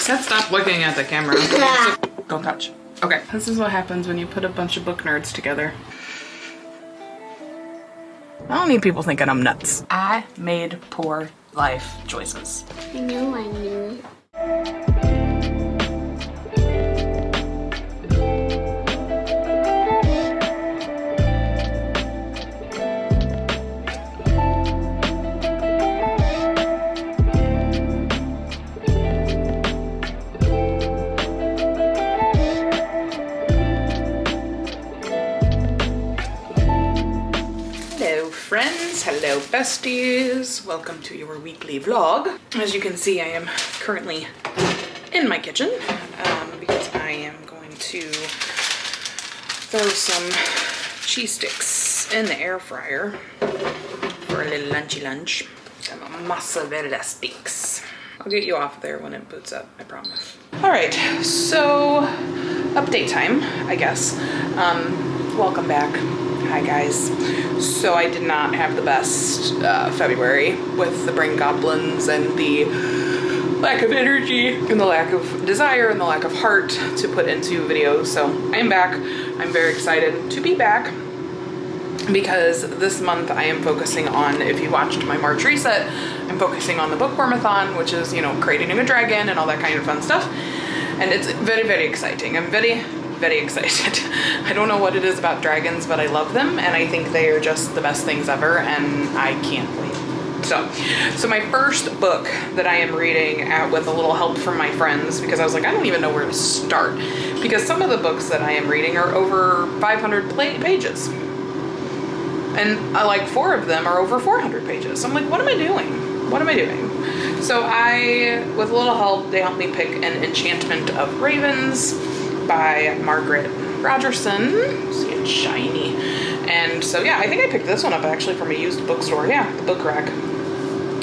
Seth, stop looking at the camera. Don't touch. Okay. This is what happens when you put a bunch of book nerds together. I don't need people thinking I'm nuts. I made poor life choices. I knew. Hello besties, welcome to your weekly vlog. As you can see, I am currently in my kitchen because I am going to throw some cheese sticks in the air fryer for a little lunchy lunch. Some mozzarella sticks. I'll get you off there when it boots up, I promise. All right, so update time, I guess. Welcome back. Hi guys. So I did not have the best February with the brain goblins and the lack of energy and the lack of desire and the lack of heart to put into videos. So I'm back. I'm very excited to be back because this month I am focusing on, if you watched my March reset, I'm focusing on the bookwormathon, which is, you know, creating a dragon and all that kind of fun stuff. And it's very, very exciting. I'm very excited. I don't know what it is about dragons, but I love them and I think they are just the best things ever and I can't wait. So my first book that I am reading with a little help from my friends, because I was like, I don't even know where to start, because some of the books that I am reading are over 500 pages and like 4 of them are over 400 pages. So I'm like, what am I doing? What am I doing? So with a little help, they helped me pick an Enchantment of Ravens by Margaret Rogerson. See, it's shiny. And so yeah, I think I picked this one up actually from a used bookstore. Yeah, the Book Rack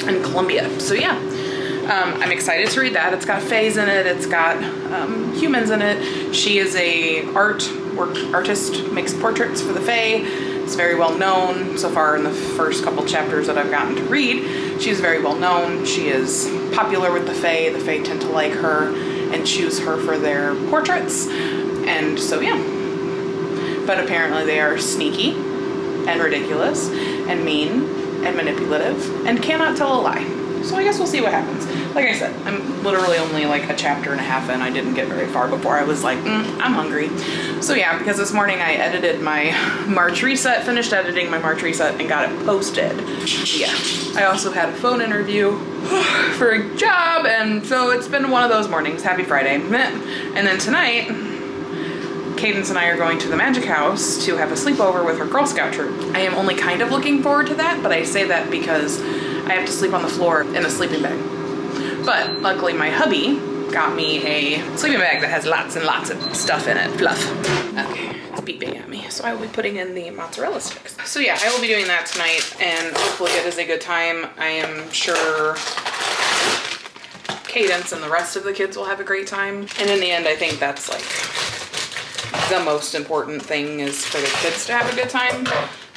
in Columbia. So yeah, I'm excited to read that. It's got fays in it. It's got humans in it. She is a artist, makes portraits for the fae. It's very well known so far in the first couple chapters that I've gotten to read. She's very well known. She is popular with the fae. The fae tend to like her and choose her for their portraits. And so yeah, but apparently they are sneaky and ridiculous and mean and manipulative and cannot tell a lie. So I guess we'll see what happens. Like I said, I'm literally only like a chapter and a half in. I didn't get very far before I was like, I'm hungry. So yeah, because this morning I edited my March reset, finished editing my March reset and got it posted. Yeah, I also had a phone interview for a job, and so it's been one of those mornings. Happy Friday. And then tonight, Cadence and I are going to the Magic House to have a sleepover with her Girl Scout troop. I am only kind of looking forward to that, but I say that because I have to sleep on the floor in a sleeping bag. But luckily my hubby got me a sleeping bag that has lots and lots of stuff in it, fluff. Okay, it's beeping at me. So I will be putting in the mozzarella sticks. So yeah, I will be doing that tonight and hopefully it is a good time. I am sure Cadence and the rest of the kids will have a great time. And in the end, I think that's like the most important thing, is for the kids to have a good time.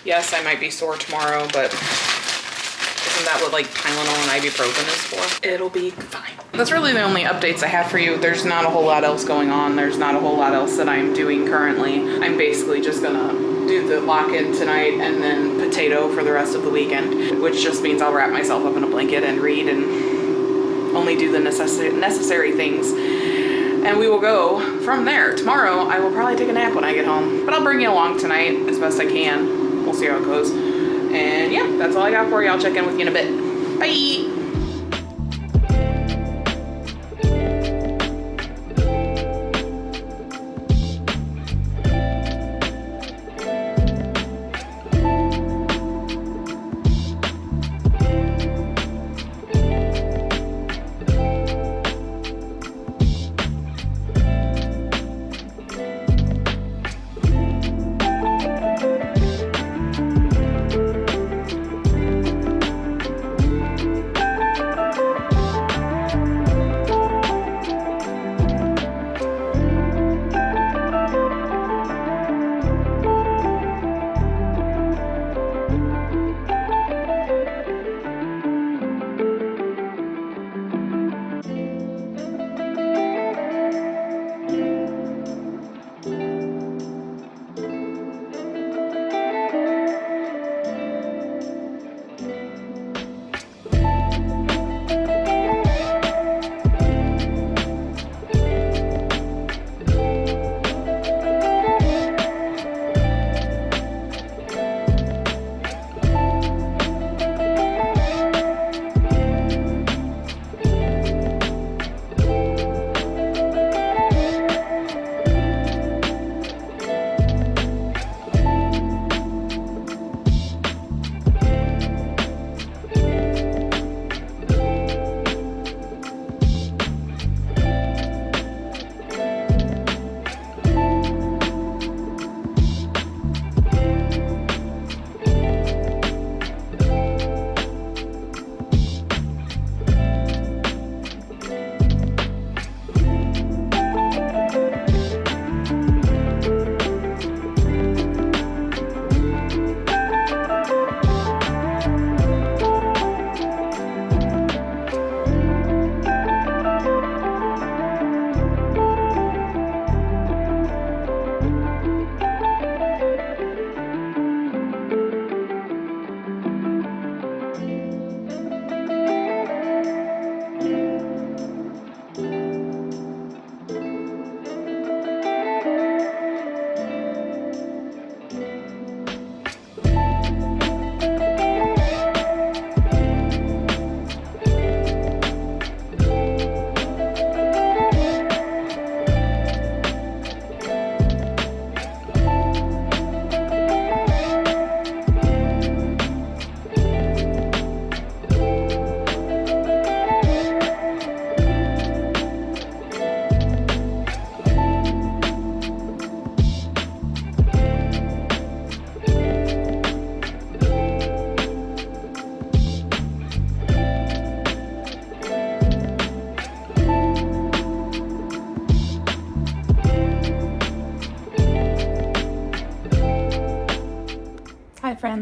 Yes, I might be sore tomorrow, but isn't that what like Tylenol and ibuprofen is for? It'll be fine. That's really the only updates I have for you. There's not a whole lot else going on. There's not a whole lot else that I'm doing currently. I'm basically just gonna do the lock-in tonight and then potato for the rest of the weekend, which just means I'll wrap myself up in a blanket and read and only do the necessary things. And we will go from there. Tomorrow, I will probably take a nap when I get home, but I'll bring you along tonight as best I can. We'll see how it goes. And yeah, that's all I got for you. I'll check in with you in a bit. Bye.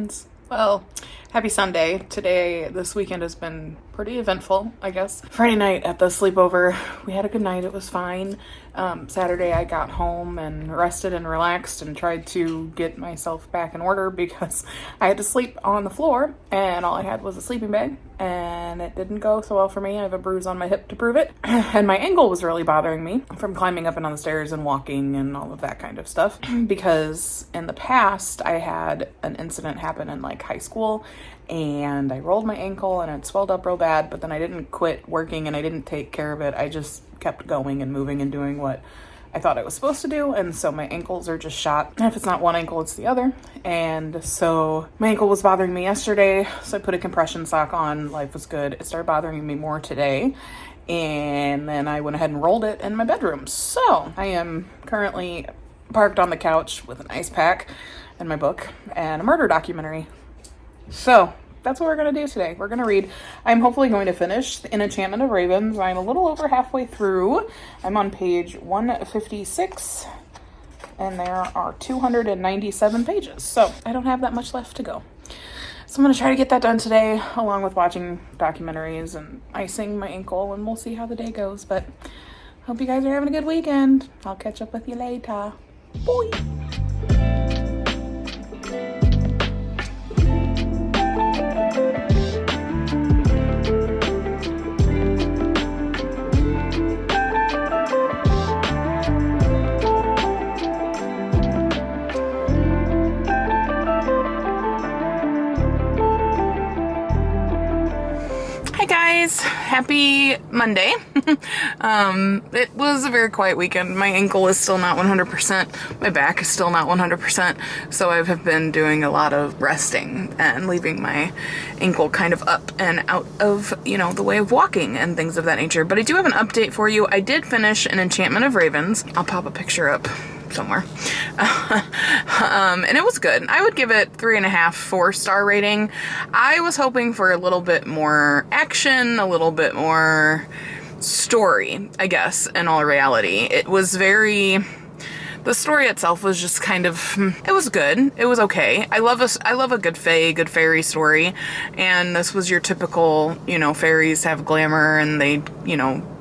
friends. Well, happy Sunday. This weekend has been pretty eventful, I guess. Friday night at the sleepover, we had a good night. It was fine. Saturday I got home and rested and relaxed and tried to get myself back in order because I had to sleep on the floor and all I had was a sleeping bag and it didn't go so well for me. I have a bruise on my hip to prove it. And my ankle was really bothering me from climbing up and down the stairs and walking and all of that kind of stuff because in the past I had an incident happen in like high school and I rolled my ankle and it swelled up real bad, but then I didn't quit working and I didn't take care of it. I just kept going and moving and doing what I thought I was supposed to do, and so my ankles are just shot. And if it's not one ankle, it's the other. And so my ankle was bothering me yesterday, so I put a compression sock on. Life was good. It started bothering me more today, and then I went ahead and rolled it in my bedroom. So I am currently parked on the couch with an ice pack and my book and a murder documentary. So that's what we're going to do today. We're going to read. I'm hopefully going to finish Enchantment of Ravens. I'm a little over halfway through. I'm on page 156, and there are 297 pages. So I don't have that much left to go. So I'm going to try to get that done today, along with watching documentaries and icing my ankle, and we'll see how the day goes. But hope you guys are having a good weekend. I'll catch up with you later. Bye. Happy Monday. It was a very quiet weekend. My ankle is still not 100%. My back is still not 100%. So I have been doing a lot of resting and leaving my ankle kind of up and out of, the way of walking and things of that nature. But I do have an update for you. I did finish an Enchantment of Ravens. I'll pop a picture up somewhere. And it was good. I would give it 3.5, 4-star rating. I was hoping for a little bit more action, a little bit more story, I guess, in all reality. The story itself was just kind of, it was good. It was okay. I love a good good fairy story. And this was your typical, fairies have glamour and they,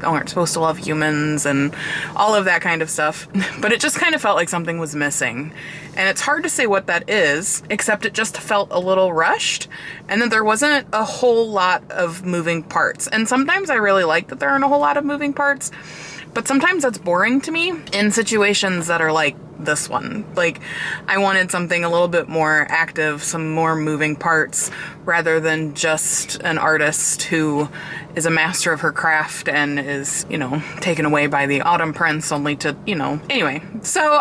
aren't supposed to love humans and all of that kind of stuff. But it just kind of felt like something was missing. And it's hard to say what that is, except it just felt a little rushed. And then there wasn't a whole lot of moving parts. And sometimes I really like that there aren't a whole lot of moving parts. But sometimes that's boring to me in situations that are like this one. Like, I wanted something a little bit more active, some more moving parts, rather than just an artist who is a master of her craft and is, taken away by the Autumn Prince only to, Anyway, so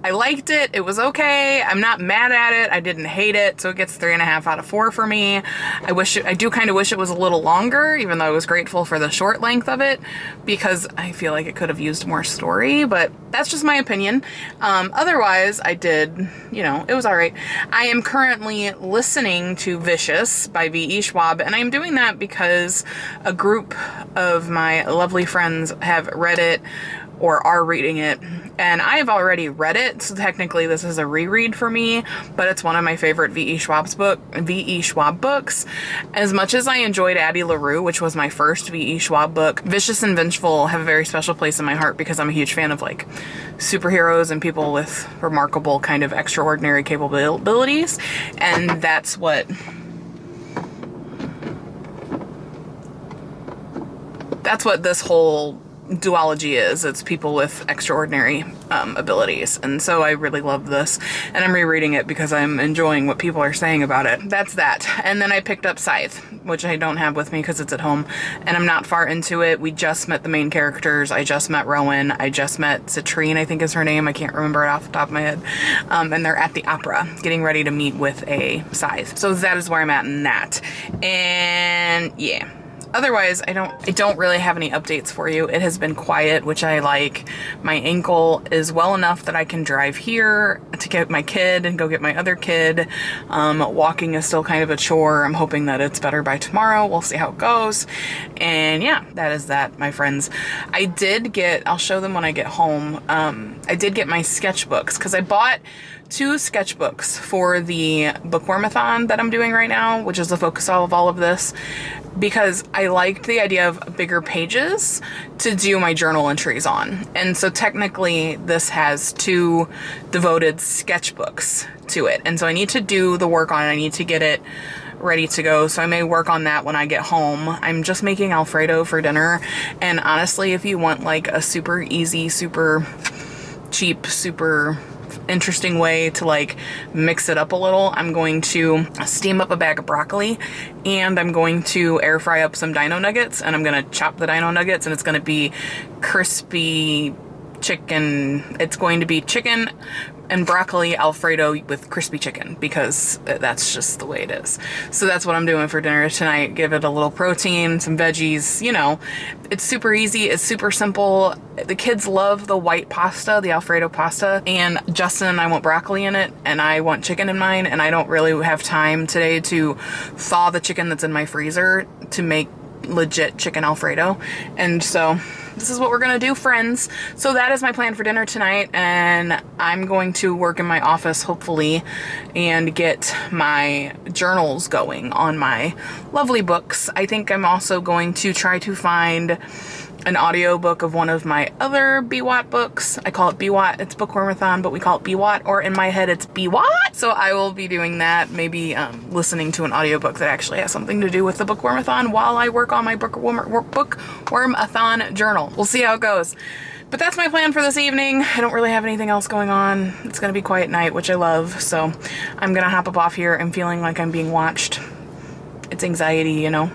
I liked it. It was okay. I'm not mad at it. I didn't hate it. So it gets 3.5 out of 4 for me. I do kind of wish it was a little longer, even though I was grateful for the short length of it, because I feel like it could have used more story, but that's just my opinion. Otherwise, I did, it was all right. I am currently listening to Vicious by V.E. Schwab, and I'm doing that because a group of my lovely friends have read it or are reading it, and I've already read it, so technically this is a reread for me, but it's one of my favorite V.E. Schwab books. As much as I enjoyed Addie LaRue, which was my first V.E. Schwab book, Vicious and Vengeful have a very special place in my heart because I'm a huge fan of like superheroes and people with remarkable kind of extraordinary capabilities, and that's what this whole duology is. It's people with extraordinary abilities, and so I really love this, and I'm rereading it because I'm enjoying what people are saying about it. That's that. And then I picked up Scythe, which I don't have with me because it's at home, and I'm not far into it. We just met the main characters. I just met Rowan. I just met Citrine, I think is her name. I can't remember it off the top of my head. And they're at the opera getting ready to meet with a Scythe. So that is where I'm at in that. And yeah. Otherwise, I don't really have any updates for you. It has been quiet, which I like. My ankle is well enough that I can drive here to get my kid and go get my other kid. Walking is still kind of a chore. I'm hoping that it's better by tomorrow. We'll see how it goes. And yeah, that is that, my friends. I'll show them when I get home. I did get my sketchbooks because I bought 2 sketchbooks for the bookwormathon that I'm doing right now, which is the focus of all of this, because I liked the idea of bigger pages to do my journal entries on. And so technically this has 2 devoted sketchbooks to it. And so I need to do the work on it. I need to get it ready to go. So I may work on that when I get home. I'm just making Alfredo for dinner. And honestly, if you want like a super easy, super cheap, super interesting way to like mix it up a little, I'm going to steam up a bag of broccoli and I'm going to air fry up some dino nuggets, and I'm going to chop the dino nuggets, and it's going to be crispy chicken. It's going to be chicken and broccoli Alfredo with crispy chicken, because that's just the way it is. So that's what I'm doing for dinner tonight. Give it a little protein, some veggies, you know. It's super easy. It's super simple. The kids love the white pasta, the Alfredo pasta, and Justin and I want broccoli in it, and I want chicken in mine, and I don't really have time today to thaw the chicken that's in my freezer to make legit chicken Alfredo. And so this is what we're gonna do, friends. So that is my plan for dinner tonight, and I'm going to work in my office hopefully and get my journals going on my lovely books. I think I'm also going to try to find an audiobook of one of my other BWAT books. I call it BWAT. It's Bookwormathon, but we call it BWAT, or in my head it's BWAT. So I will be doing that, maybe listening to an audiobook that actually has something to do with the Bookwormathon while I work on my Bookwormathon journal. We'll see how it goes. But that's my plan for this evening. I don't really have anything else going on. It's gonna be quiet night, which I love. So I'm gonna hop up off here. I'm feeling like I'm being watched. It's anxiety, you know.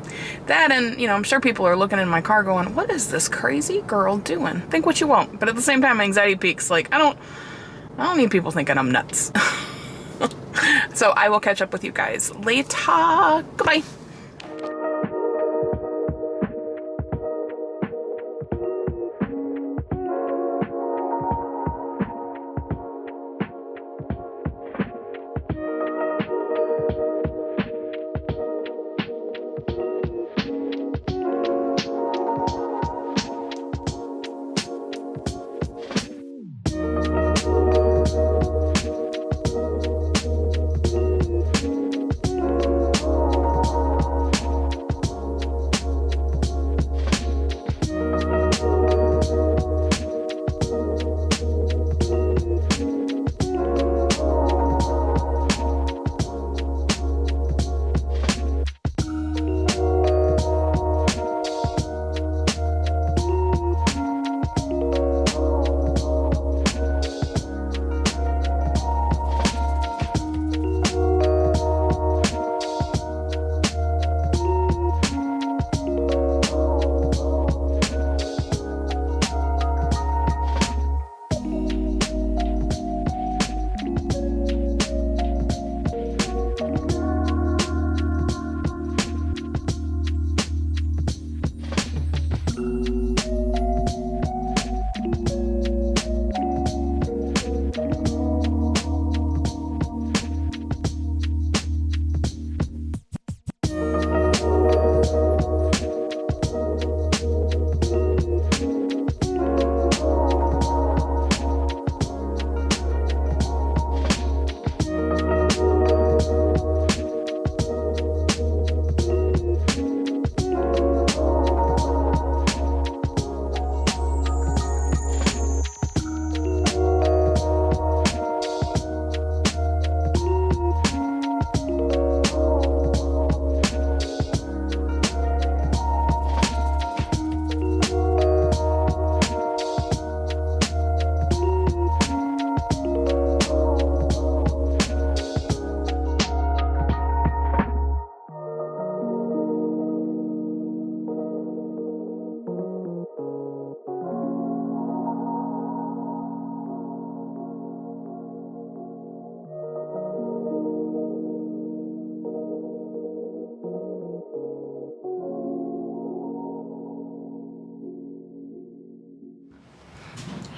That, and, you know, I'm sure people are looking in my car going, what is this crazy girl doing? Think what you want. But at the same time, my anxiety peaks. Like, I don't need people thinking I'm nuts. So I will catch up with you guys later. Goodbye.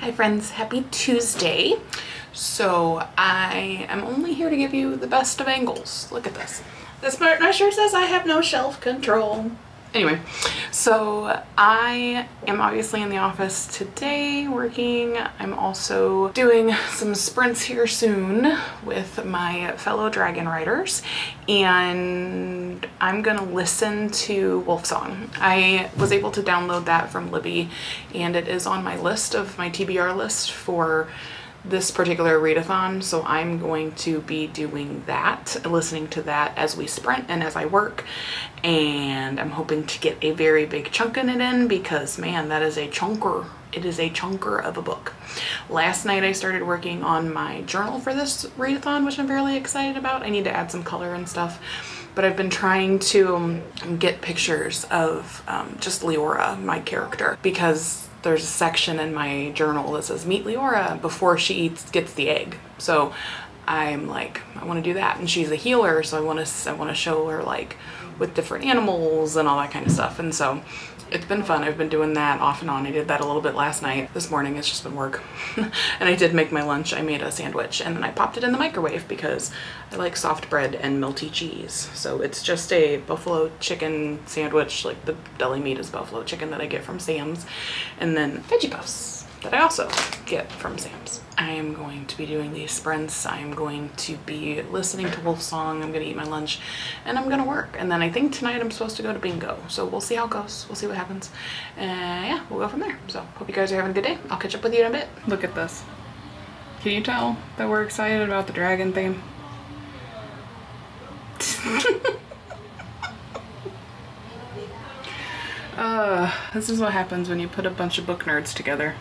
Hi friends, happy Tuesday. So I am only here to give you the best of angles. Look at this. This part, my shirt says I have no shelf control. Anyway, so I am obviously in the office today working. I'm also doing some sprints here soon with my fellow dragon riders, and I'm gonna listen to Wolfsong. I was able to download that from Libby, and it is on my list of my TBR list for this particular readathon, so I'm going to be doing that, listening to that as we sprint and as I work, and I'm hoping to get a very big chunk in it in, because man, that is a chunker. It is a chunker of a book. Last night I started working on my journal for this readathon, which I'm fairly excited about. I need to add some color and stuff, but I've been trying to get pictures of just Leora, my character, because there's a section in my journal that says meet Leora before she gets the egg. So I'm like, I want to do that, and she's a healer, so I want to show her like with different animals and all that kind of stuff. And so it's been fun. I've been doing that off and on. I did that a little bit last night. This morning it's just been work. And I did make my lunch. I made a sandwich and then I popped it in the microwave because I like soft bread and melty cheese. So it's just a buffalo chicken sandwich, like the deli meat is buffalo chicken that I get from Sam's, and then veggie puffs that I also get from Sam's. I am going to be doing these sprints. I am going to be listening to Wolfsong. I'm gonna eat my lunch and I'm gonna work. And then I think tonight I'm supposed to go to bingo. So we'll see how it goes. We'll see what happens. And yeah, we'll go from there. So hope you guys are having a good day. I'll catch up with you in a bit. Look at this. Can you tell that we're excited about the dragon theme? This is what happens when you put a bunch of book nerds together.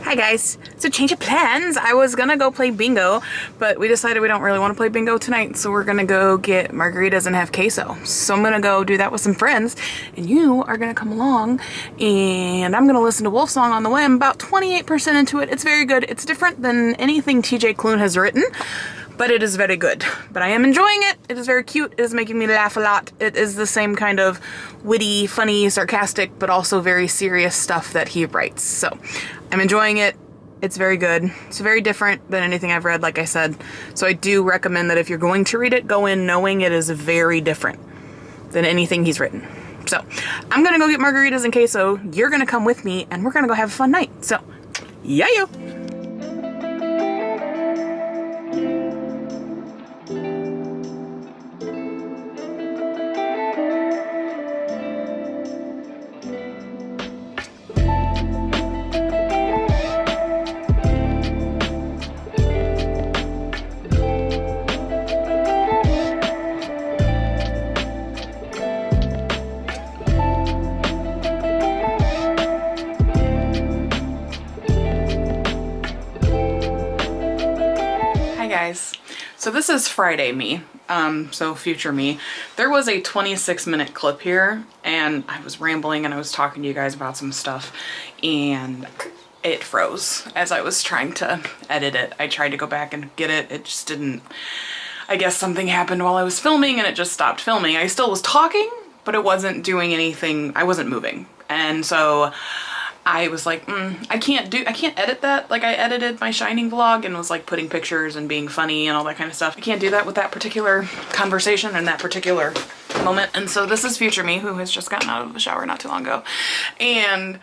Hi guys, so change of plans. I was gonna go play bingo, but we decided we don't really want to play bingo tonight, so we're gonna go get margaritas and have queso. So I'm gonna go do that with some friends, and you are gonna come along, and I'm gonna listen to Wolfsong on the way. I'm about 28% into it. It's very good. It's different than anything TJ Klune has written, but it is very good. But I am enjoying it. It is very cute. It is making me laugh a lot. It is the same kind of witty, funny, sarcastic, but also very serious stuff that he writes. So I'm enjoying it. It's very good. It's very different than anything I've read, like I said. So I do recommend that if you're going to read it, go in knowing it is very different than anything he's written. So I'm gonna go get margaritas and queso. You're gonna come with me and we're gonna go have a fun night. So, yeah, yo. So this is Friday me, so future me. There was a 26-minute clip here, and I was rambling and I was talking to you guys about some stuff, and it froze as I was trying to edit it. I tried to go back and get it. It just didn't. I guess something happened while I was filming and it just stopped filming. I still was talking, but it wasn't doing anything. I wasn't moving. And so I was like, I can't edit that. Like, I edited my Shining vlog and was like putting pictures and being funny and all that kind of stuff. I can't do that with that particular conversation and that particular moment. And so this is future me, who has just gotten out of the shower not too long ago and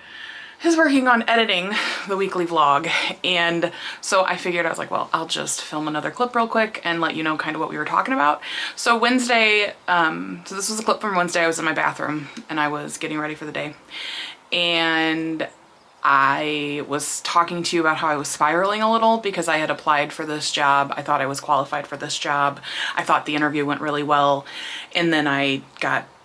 is working on editing the weekly vlog. And so I figured, I was like, well, I'll just film another clip real quick and let you know kind of what we were talking about. So Wednesday, so this was a clip from Wednesday. I was in my bathroom and I was getting ready for the day. And I was talking to you about how I was spiraling a little because I had applied for this job. I thought I was qualified for this job. I thought the interview went really well. And then I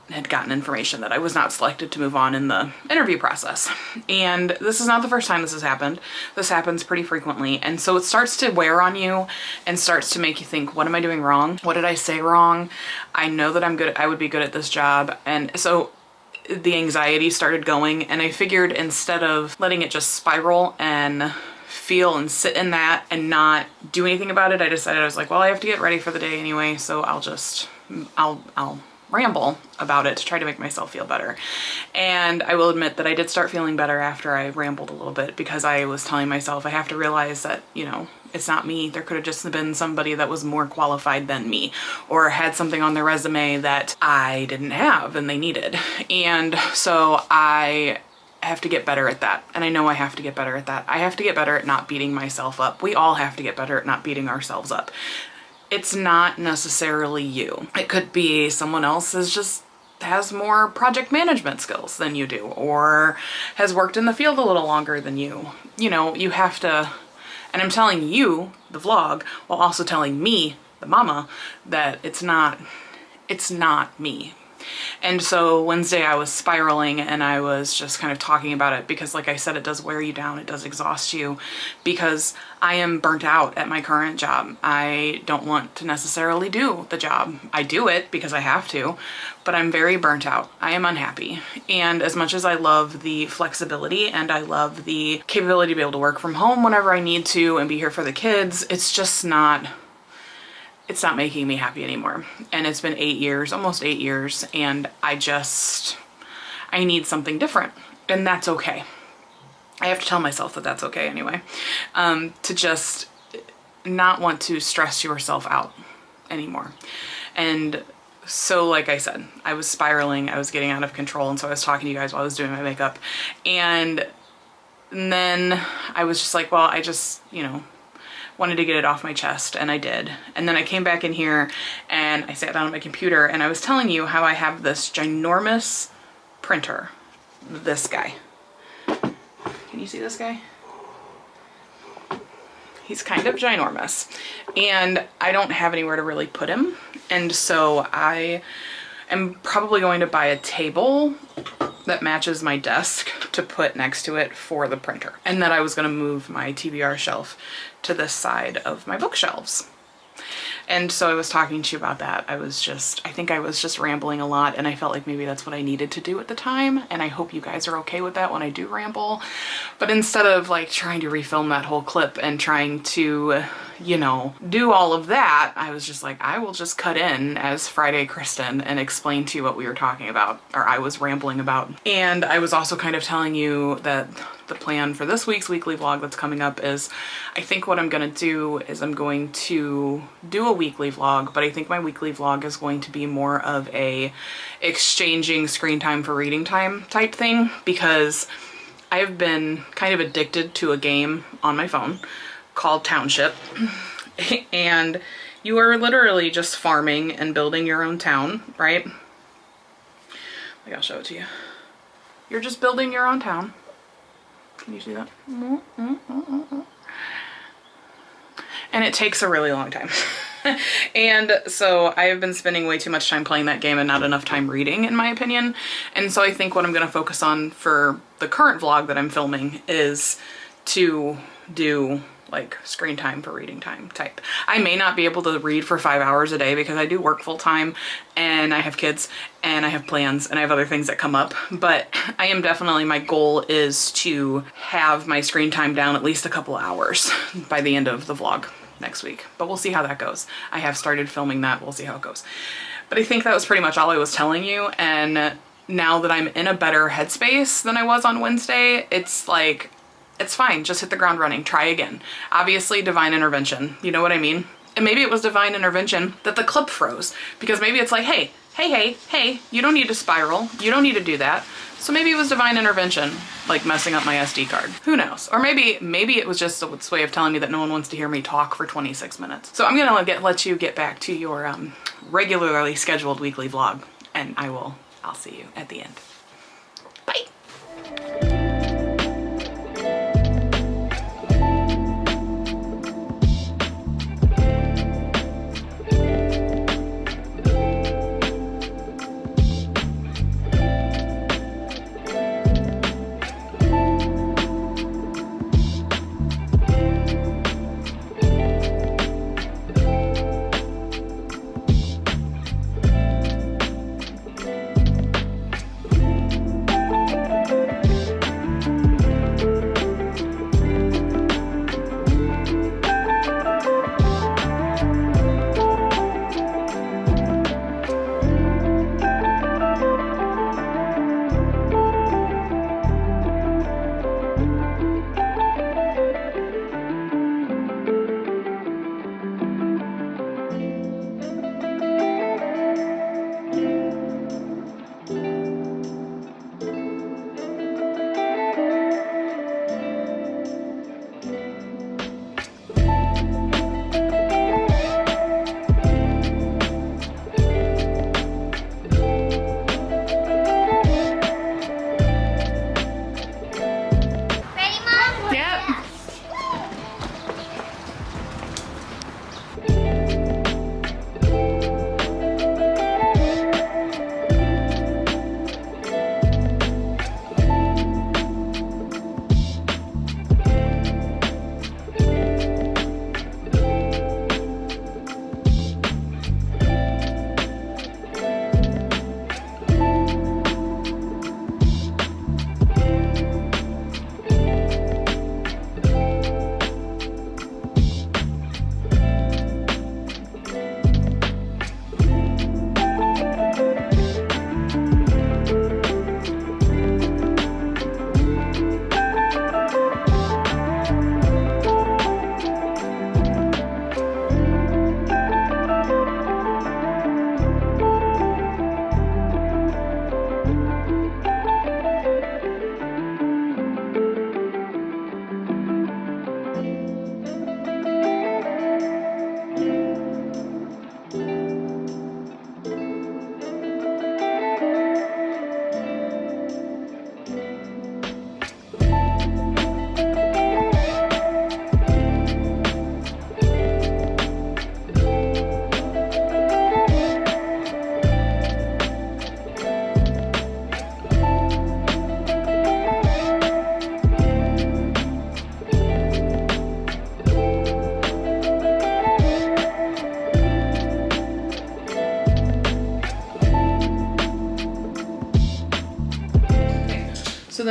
had gotten information that I was not selected to move on in the interview process. And this is not the first time this has happened. This happens pretty frequently. And so it starts to wear on you and starts to make you think, what am I doing wrong? What did I say wrong? I know that I would be good at this job. And so the anxiety started going, and I figured instead of letting it just spiral and feel and sit in that and not do anything about it, I decided, I was like, well, I have to get ready for the day anyway, so I'll ramble about it to try to make myself feel better. And I will admit that I did start feeling better after I rambled a little bit, because I was telling myself I have to realize that, you know, it's not me. There could have just been somebody that was more qualified than me, or had something on their resume that I didn't have and they needed. And so I have to get better at that. And I know I have to get better at that. I have to get better at not beating myself up. We all have to get better at not beating ourselves up. It's not necessarily you. It could be someone else is just has more project management skills than you do, or has worked in the field a little longer than you. You know, you have to, and I'm telling you, the vlog, while also telling me, the mama, that it's not me. And so Wednesday I was spiraling, and I was just kind of talking about it because, like I said, it does wear you down, it does exhaust you, because I am burnt out at my current job. I don't want to necessarily do the job. I do it because I have to, but I'm very burnt out. I am unhappy. And as much as I love the flexibility and I love the capability to be able to work from home whenever I need to and be here for the kids, it's just not, it's not making me happy anymore. And it's been 8 years, almost 8 years, and I need something different, and that's okay. I have to tell myself that that's okay anyway. To just not want to stress yourself out anymore. And so, like I said, I was spiraling, I was getting out of control, and so I was talking to you guys while I was doing my makeup. And then I was just like, well, I just, you know, wanted to get it off my chest, and I did. And then I came back in here and I sat down at my computer, and I was telling you how I have this ginormous printer. This guy. Can you see this guy? He's kind of ginormous, and I don't have anywhere to really put him. And so I am probably going to buy a table that matches my desk to put next to it for the printer. And then I was gonna move my TBR shelf to this side of my bookshelves. And so I was talking to you about that. I think I was just rambling a lot, and I felt like maybe that's what I needed to do at the time. And I hope you guys are okay with that when I do ramble. But instead of like trying to refilm that whole clip and trying to, you know, do all of that, I was just like, I will just cut in as Friday Kristen and explain to you what we were talking about, or I was rambling about. And I was also kind of telling you that the plan for this week's weekly vlog that's coming up is, I think what I'm gonna do is I'm going to do a weekly vlog, but I think my weekly vlog is going to be more of a exchanging screen time for reading time type thing, because I've been kind of addicted to a game on my phone called Township. And you are literally just farming and building your own town, right? Like, I'll show it to you. You're just building your own town. Can you see that? And it takes a really long time. And so I have been spending way too much time playing that game and not enough time reading, in my opinion. And so I think what I'm going to focus on for the current vlog that I'm filming is to do like screen time for reading time type. I may not be able to read for 5 hours a day because I do work full time, and I have kids, and I have plans, and I have other things that come up. But I am definitely, my goal is to have my screen time down at least a couple hours by the end of the vlog next week. But we'll see how that goes. I have started filming that. We'll see how it goes. But I think that was pretty much all I was telling you. And now that I'm in a better headspace than I was on Wednesday, it's like, it's fine. Just hit the ground running. Try again. Obviously, divine intervention. You know what I mean? And maybe it was divine intervention that the clip froze, because maybe it's like, hey, you don't need to spiral. You don't need to do that. So maybe it was divine intervention, like messing up my SD card. Who knows? Or maybe it was just its way of telling me that no one wants to hear me talk for 26 minutes. So I'm gonna let you get back to your regularly scheduled weekly vlog, and I'll see you at the end. Bye.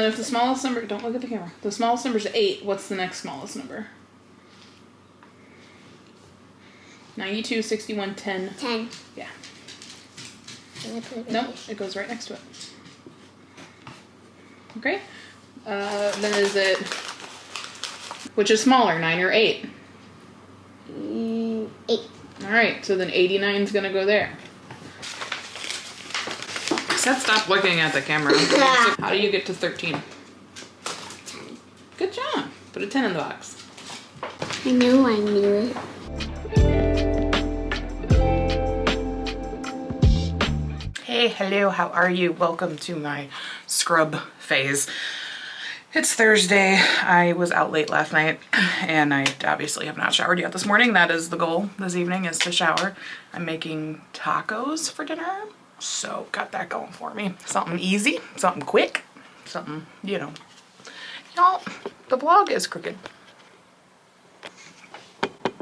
then if the smallest number, don't look at the camera. The smallest number is 8. What's the next smallest number? 92, 61, 10. 10. Yeah. No, it goes right next to it. Okay. Then is it, which is smaller, 9 or 8? 8. Alright, so then 89 is going to go there. I said stop looking at the camera. How do you get to 13? 10. Good job. Put a 10 in the box. I knew it. Hey, hello, how are you? Welcome to my scrub phase. It's Thursday. I was out late last night and I obviously have not showered yet this morning. That is the goal this evening, is to shower. I'm making tacos for dinner, so got that going for me. Something easy, something quick, something, you know. Y'all, the vlog is crooked.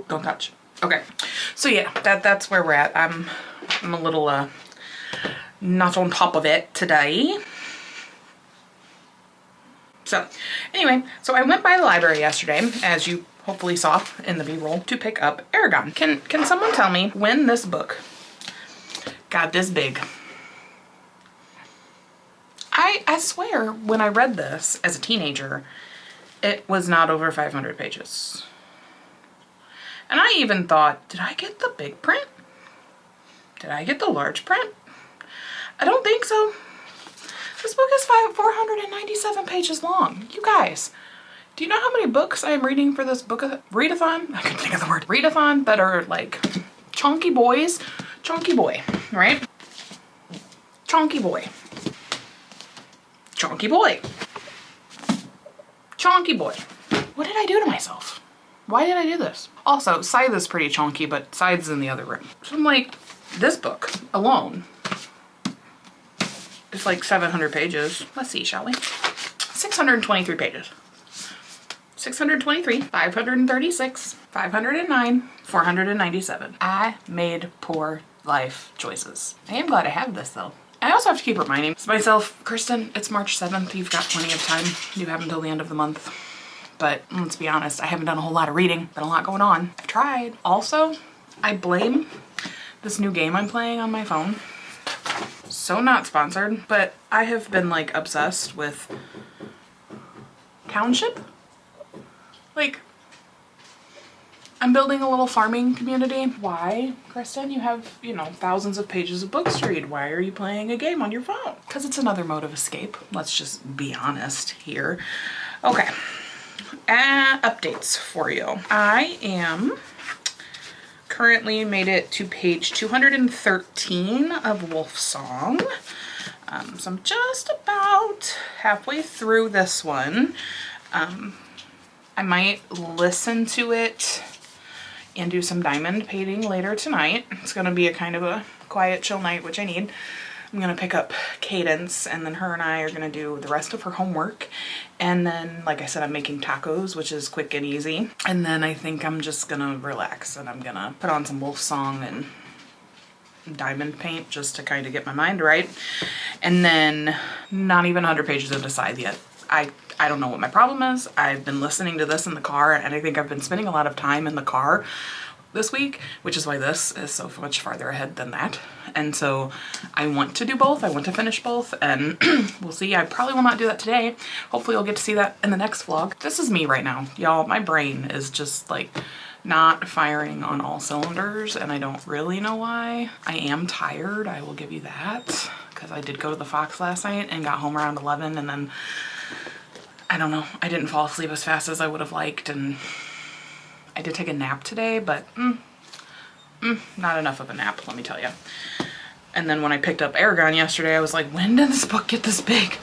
Don't touch. Okay, so yeah, that's where we're at. I'm a little not on top of it today. So anyway, so I went by the library yesterday, as you hopefully saw in the B-roll, to pick up Aragon. Can someone tell me when this book got this big? I swear when I read this as a teenager, it was not over 500 pages. And I even thought, did I get the big print? Did I get the large print? I don't think so. This book is 497 pages long. You guys, do you know how many books I am reading for this book readathon? I couldn't think of the word. Readathon that are like chunky boys. Chunky boy, right? Chunky boy. Chunky boy. Chunky boy. What did I do to myself? Why did I do this? Also, Scythe is pretty chunky, but Scythe's in the other room. So I'm like, this book alone, it's like 700 pages. Let's see, shall we? 623 pages. 623, 536, 509, 497. I made poor life choices. I am glad I have this though. I also have to keep reminding myself, Kristen, it's March 7th. You've got plenty of time. You have until the end of the month. But let's be honest, I haven't done a whole lot of reading. Been a lot going on. I've tried. Also, I blame this new game I'm playing on my phone. So not sponsored, but I have been like obsessed with Township. Like, I'm building a little farming community. Why, Kristen? You have, you know, thousands of pages of books to read. Why are you playing a game on your phone? Because it's another mode of escape. Let's just be honest here. Okay. Updates for you. I am currently made it to page 213 of Wolf Song. So I'm just about halfway through this one. I might listen to it and do some diamond painting later tonight. It's gonna be a kind of a quiet, chill night, which I need. I'm gonna pick up Cadence, and then her and I are gonna do the rest of her homework. And then, like I said, I'm making tacos, which is quick and easy. And then I think I'm just gonna relax, and I'm gonna put on some Wolf Song and diamond paint just to kind of get my mind right. And then not even 100 pages into Scythe yet. I don't know what my problem is. I've been listening to this in the car, and I think I've been spending a lot of time in the car this week, which is why this is so much farther ahead than that. And so I want to do both. I want to finish both, and we'll see. I probably will not do that today. Hopefully you'll get to see that in the next vlog. This is me right now, y'all. My brain is just like not firing on all cylinders, and I don't really know why. I am tired, I will give you that, because I did go to the Fox last night and got home around 11, and then I don't know, I didn't fall asleep as fast as I would have liked, and I did take a nap today, but not enough of a nap, let me tell you. And then when I picked up Aragon yesterday, I was like, when did this book get this big?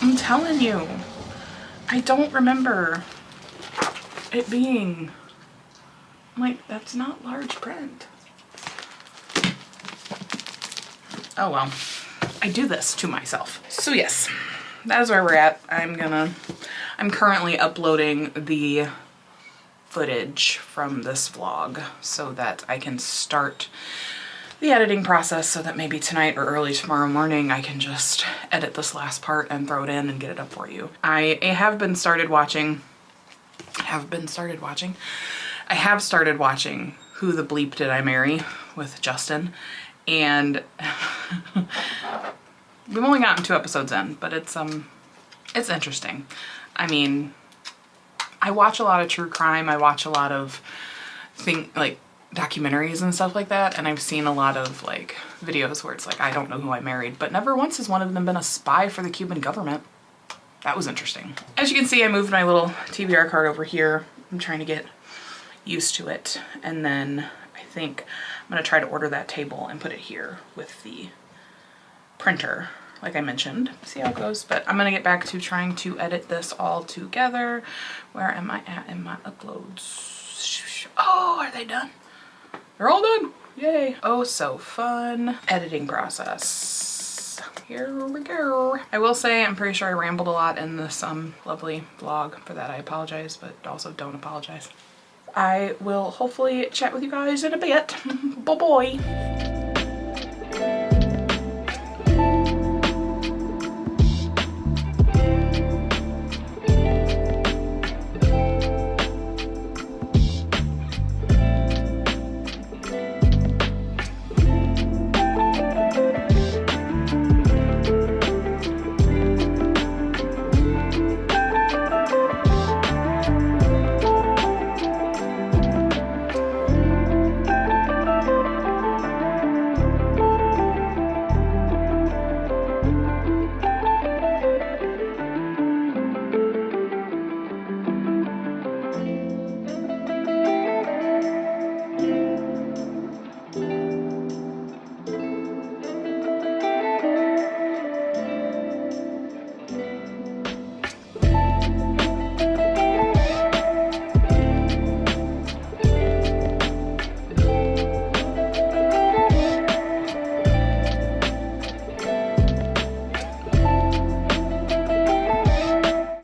I'm telling you, I don't remember it being, I'm like, that's not large print. Oh well, I do this to myself. So yes, that is where we're at. I'm currently uploading the footage from this vlog so that I can start the editing process so that maybe tonight or early tomorrow morning I can just edit this last part and throw it in and get it up for you. I have started watching Who the Bleep Did I Marry with Justin, and we've only gotten 2 episodes in, but it's interesting. I mean, I watch a lot of true crime. I watch a lot of like documentaries and stuff like that, and I've seen a lot of like videos where it's like, I don't know who I married, but never once has one of them been a spy for the Cuban government. That was interesting. As you can see, I moved my little TBR card over here. I'm trying to get used to it, and then I think I'm gonna try to order that table and put it here with the printer, like I mentioned. See how it goes. But I'm gonna get back to trying to edit this all together. Where am I at in my uploads? Oh, are they done? They're all done. Yay. Oh, so fun. Editing process. Here we go. I will say I'm pretty sure I rambled a lot in this lovely vlog. For that I apologize, but also don't apologize. I will hopefully chat with you guys in a bit. Bye-bye.